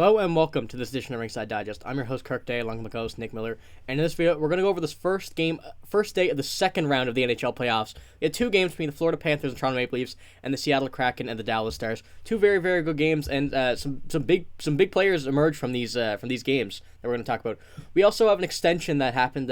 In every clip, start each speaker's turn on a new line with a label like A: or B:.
A: Hello and welcome to this edition of Ringside Digest. I'm your host Kirk Day, along with my co-host Nick Miller. And in this video, we're going to go over this first day of the second round of the NHL playoffs. We had two games between the Florida Panthers and Toronto Maple Leafs, and the Seattle Kraken and the Dallas Stars. Two very, very good games, and some big players emerged from these games that we're going to talk about. We also have an extension that happened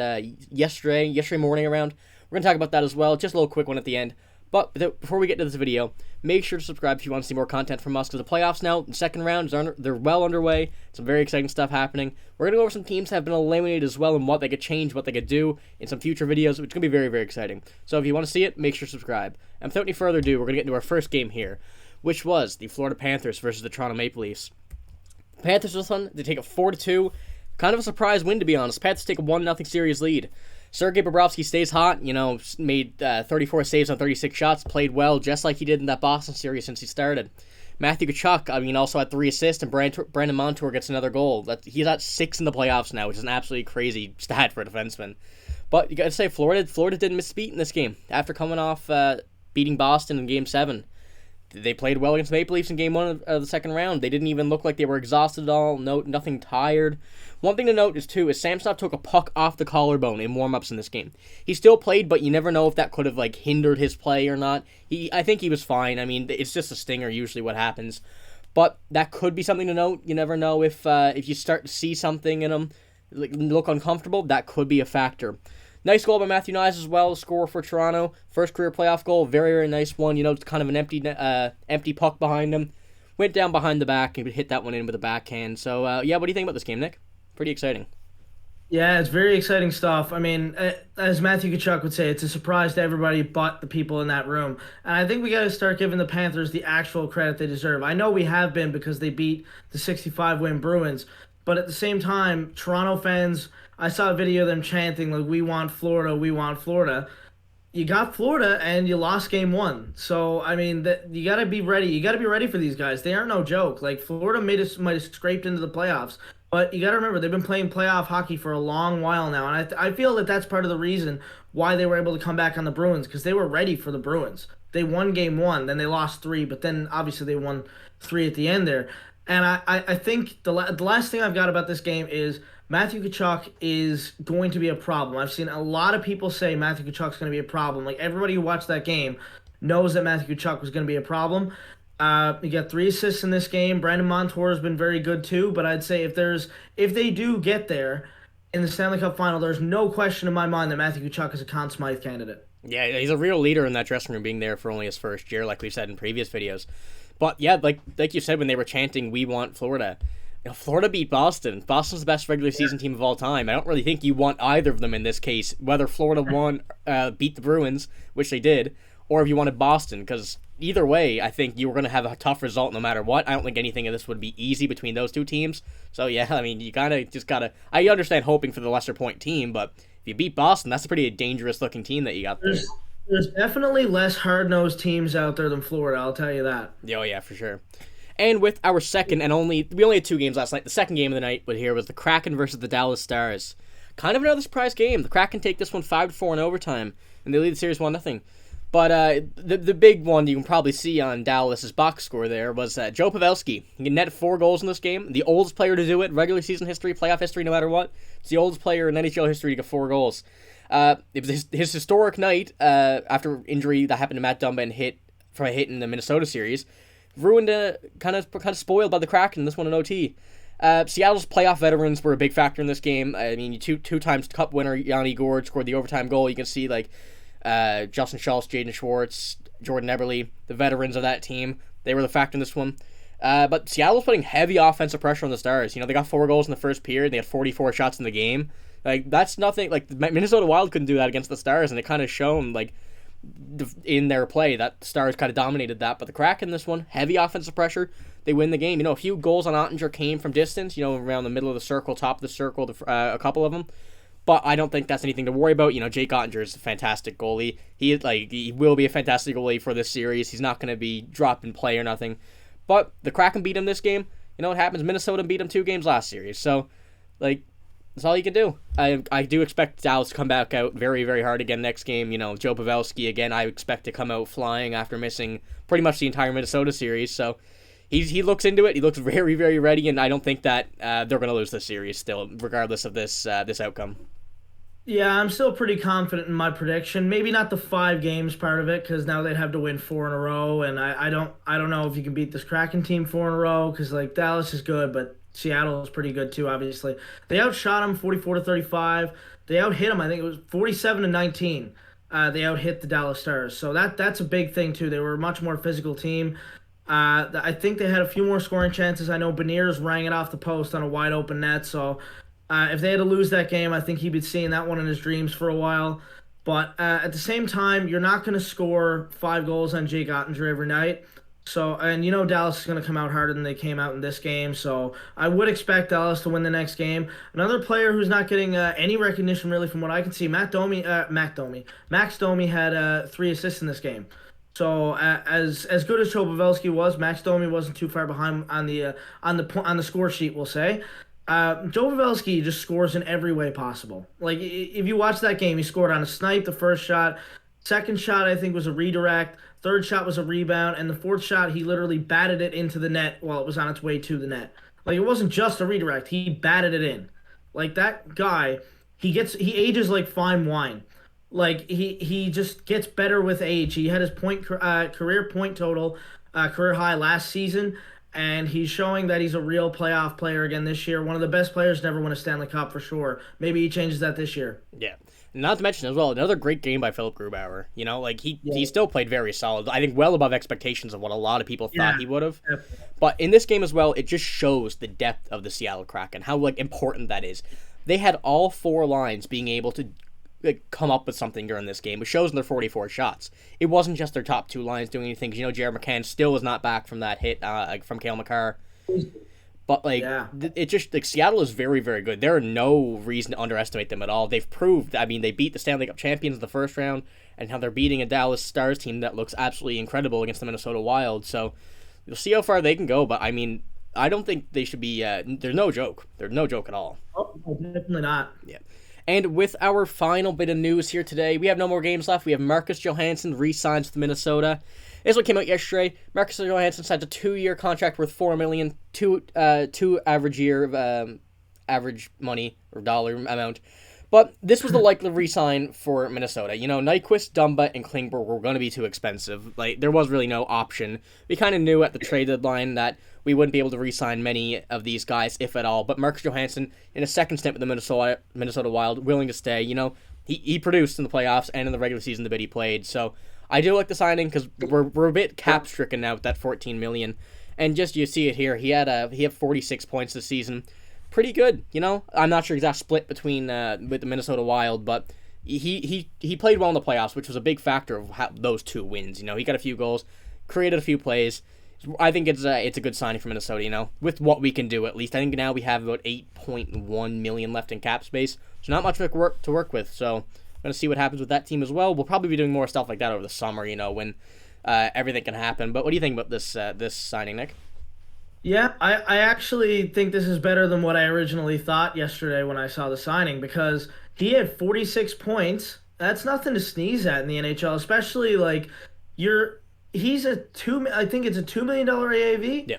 A: yesterday morning around. We're going to talk about that as well. Just a little quick one at the end. But before we get to this video, make sure to subscribe if you want to see more content from us, because the playoffs now, the second round, they're well underway. Some very exciting stuff happening. We're going to go over some teams that have been eliminated as well and what they could change, what they could do in some future videos, which is going to be very, very exciting. So if you want to see it, make sure to subscribe. And without any further ado, we're going to get into our first game here, which was the Florida Panthers versus the Toronto Maple Leafs. Panthers this one, they take a 4-2. Kind of a surprise win, to be honest. Panthers take a 1-0 series lead. Sergei Bobrovsky stays hot, made 34 saves on 36 shots, played well, just like he did in that Boston series since he started. Matthew Tkachuk, also had 3 assists, and Brandon Montour gets another goal. He's at 6 in the playoffs now, which is an absolutely crazy stat for a defenseman. But you got to say, Florida didn't miss a beat in this game. After coming off beating Boston in Game 7, they played well against the Maple Leafs in Game 1 of the second round. They didn't even look like they were exhausted at all. Nothing tired. One thing to note is Samsonov took a puck off the collarbone in warm-ups in this game. He still played, but you never know if that could have hindered his play or not. I think he was fine. It's just a stinger usually what happens. But that could be something to note. You never know if you start to see something in him look uncomfortable. That could be a factor. Nice goal by Matthew Knies as well, score for Toronto. First career playoff goal, very, very nice one. It's kind of an empty puck behind him. Went down behind the back and hit that one in with a backhand. So, what do you think about this game, Nick? Pretty exciting.
B: Yeah, it's very exciting stuff. As Matthew Tkachuk would say, it's a surprise to everybody but the people in that room. And I think we got to start giving the Panthers the actual credit they deserve. I know we have been because they beat the 65-win Bruins. But at the same time, Toronto fans, I saw a video of them chanting, we want Florida, we want Florida. You got Florida, and you lost Game 1. So, you got to be ready. You got to be ready for these guys. They aren't no joke. Florida might have scraped into the playoffs. But you got to remember, they've been playing playoff hockey for a long while now. And I feel that that's part of the reason why they were able to come back on the Bruins, because they were ready for the Bruins. They won Game 1, then they lost 3, but then obviously they won 3 at the end there. And I think the last thing I've got about this game is Matthew Tkachuk is going to be a problem. I've seen a lot of people say Matthew Tkachuk's going to be a problem. Everybody who watched that game knows that Matthew Tkachuk was going to be a problem. He got 3 assists in this game. Brandon Montour has been very good too. But I'd say if they do get there in the Stanley Cup Final, there's no question in my mind that Matthew Tkachuk is a Conn Smythe candidate.
A: Yeah, he's a real leader in that dressing room, being there for only his first year, like we've said in previous videos. But yeah, like you said when they were chanting, "We want Florida." Florida beat Boston. Boston's the best regular season team of all time. I don't really think you want either of them in this case, whether Florida beat the Bruins, which they did, or if you wanted Boston, because either way, I think you were going to have a tough result no matter what. I don't think anything of this would be easy between those two teams. So yeah, you just gotta. I understand hoping for the lesser point team, but if you beat Boston, that's a pretty dangerous looking team that you got there.
B: There's definitely less hard-nosed teams out there than Florida, I'll tell you that.
A: Oh, yeah, for sure. And with our second we only had 2 games last night. The second game of the night was the Kraken versus the Dallas Stars. Kind of another surprise game. The Kraken take this one 5-4 in overtime, and they lead the series 1-0. But the big one you can probably see on Dallas's box score there was Joe Pavelski. He netted 4 goals in this game. The oldest player to do it, regular season history, playoff history, no matter what. It's the oldest player in NHL history to get 4 goals. It was his historic night after injury that happened to Matt Dumba from a hit in the Minnesota series. Ruined, kind of spoiled by the Kraken. This one in OT. Seattle's playoff veterans were a big factor in this game. Two times Cup winner Yanni Gourde scored the overtime goal. You can see Justin Schultz, Jaden Schwartz, Jordan Eberle, the veterans of that team. They were the factor in this one. But Seattle was putting heavy offensive pressure on the Stars. They got 4 goals in the first period. They had 44 shots in the game. That's nothing. The Minnesota Wild couldn't do that against the Stars, and it kind of shown in their play that the Stars kind of dominated that. But the Kraken, this one, heavy offensive pressure, they win the game. A few goals on Ottinger came from distance. Around the middle of the circle, top of the circle, a couple of them. But I don't think that's anything to worry about. Jake Ottinger is a fantastic goalie. He will be a fantastic goalie for this series. He's not going to be dropped in play or nothing. But the Kraken beat him this game. What happens? Minnesota beat him 2 games last series. So, that's all you can do. I do expect Dallas to come back out very, very hard again next game. Joe Pavelski, again, I expect to come out flying after missing pretty much the entire Minnesota series. So, he looks into it. He looks very, very ready, and I don't think that they're going to lose this series still, regardless of this outcome.
B: Yeah, I'm still pretty confident in my prediction. Maybe not the 5 games part of it, because now they'd have to win 4 in a row, and I don't know if you can beat this Kraken team 4 in a row, because like Dallas is good, but Seattle is pretty good too. Obviously, they outshot them 44-35. They outhit them. I think it was 47-19. They outhit the Dallas Stars, so that's a big thing too. They were a much more physical team. I think they had a few more scoring chances. I know Beniers rang it off the post on a wide open net, so. If they had to lose that game, I think he'd be seeing that one in his dreams for a while. But at the same time, you're not going to score 5 goals on Jake Ottinger every night. So, and you know Dallas is going to come out harder than they came out in this game. So I would expect Dallas to win the next game. Another player who's not getting any recognition really from what I can see, Max Domi had 3 assists in this game. So as good as Pavelski was, Max Domi wasn't too far behind on the score sheet, we'll say. Joe Pavelski just scores in every way possible. Like, if you watch that game, he scored on a snipe, the first shot. Second shot, I think, was a redirect. Third shot was a rebound. And the fourth shot, he literally batted it into the net while it was on its way to the net. Like, it wasn't just a redirect. He batted it in. Like, that guy, he ages like fine wine. Like, he just gets better with age. He had his career point total, career high last season. And he's showing that he's a real playoff player again this year. One of the best players to ever win a Stanley Cup for sure. Maybe he changes that this year.
A: Yeah. Not to mention as well, another great game by Philip Grubauer. You know, like he still played very solid. I think well above expectations of what a lot of people thought he would have. But in this game as well, it just shows the depth of the Seattle Kraken, how like important that is. They had all 4 lines being able to come up with something during this game. It shows in their 44 shots. It wasn't just their top 2 lines doing anything. Cause, you know, Jared McCann still is not back from that hit from Cale Makar. But it just like Seattle is very, very good. There are no reason to underestimate them at all. They've proved. I mean, they beat the Stanley Cup champions in the first round, and now they're beating a Dallas Stars team that looks absolutely incredible against the Minnesota Wild. So you'll see how far they can go. But I mean, I don't think they should be. There's no joke. There's no joke at all.
B: Oh, definitely not.
A: Yeah. And with our final bit of news here today, we have no more games left. We have Marcus Johansson re-signs with Minnesota. This one came out yesterday. Marcus Johansson signed a 2-year contract worth $4 million, two average year of average money or dollar amount. But this was the likely re-sign for Minnesota. You know, Nyquist, Dumba, and Klingberg were going to be too expensive. Like, there was really no option. We kind of knew at the trade deadline that we wouldn't be able to re-sign many of these guys, if at all. But Marcus Johansson, in a second stint with the Minnesota Wild, willing to stay. You know, he produced in the playoffs and in the regular season the bit he played. So I do like the signing because we're a bit cap-stricken now with that $14 million. And just you see it here, he had 46 points this season. Pretty good, you know. I'm not sure exact split between with the Minnesota Wild, but he played well in the playoffs, which was a big factor of those 2 wins. You know, he got a few goals, created a few plays. I think it's a good signing for Minnesota. You know, with what we can do at least. I think now we have about $8.1 million left in cap space, so not much work to work with. So I'm gonna see what happens with that team as well. We'll probably be doing more stuff like that over the summer. You know, when everything can happen. But what do you think about this signing, Nick?
B: Yeah, I actually think this is better than what I originally thought yesterday when I saw the signing, because he had 46 points. That's nothing to sneeze at in the NHL, especially like he's I think it's a $2 million AAV.
A: Yeah.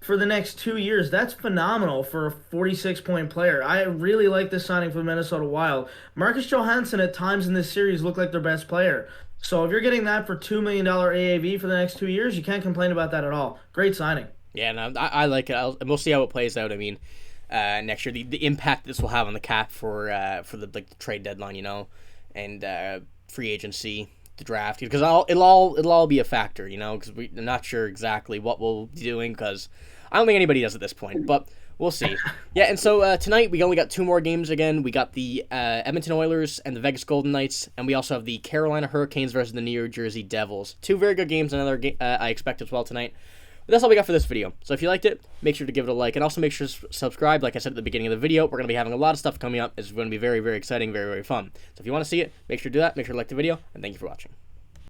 B: For the next 2 years. That's phenomenal for a 46-point player. I really like this signing for the Minnesota Wild. Marcus Johansson at times in this series looked like their best player. So if you're getting that for $2 million AAV for the next 2 years, you can't complain about that at all. Great signing.
A: Yeah, no, I like it. We'll see how it plays out. I mean, next year, the impact this will have on the cap for the trade deadline, you know, and free agency, the draft, because it'll all be a factor, you know, because we're not sure exactly what we'll be doing, because I don't think anybody does at this point, but we'll see. Yeah, and so tonight we only got 2 more games again. We got the Edmonton Oilers and the Vegas Golden Knights, and we also have the Carolina Hurricanes versus the New Jersey Devils. 2 very good games. Another game I expect as well tonight. But that's all we got for this video. So if you liked it, make sure to give it a like, and also make sure to subscribe. Like I said at the beginning of the video, we're going to be having a lot of stuff coming up. It's going to be very, very exciting, very, very fun. So if you want to see it, make sure to do that. Make sure to like the video, and thank you for watching.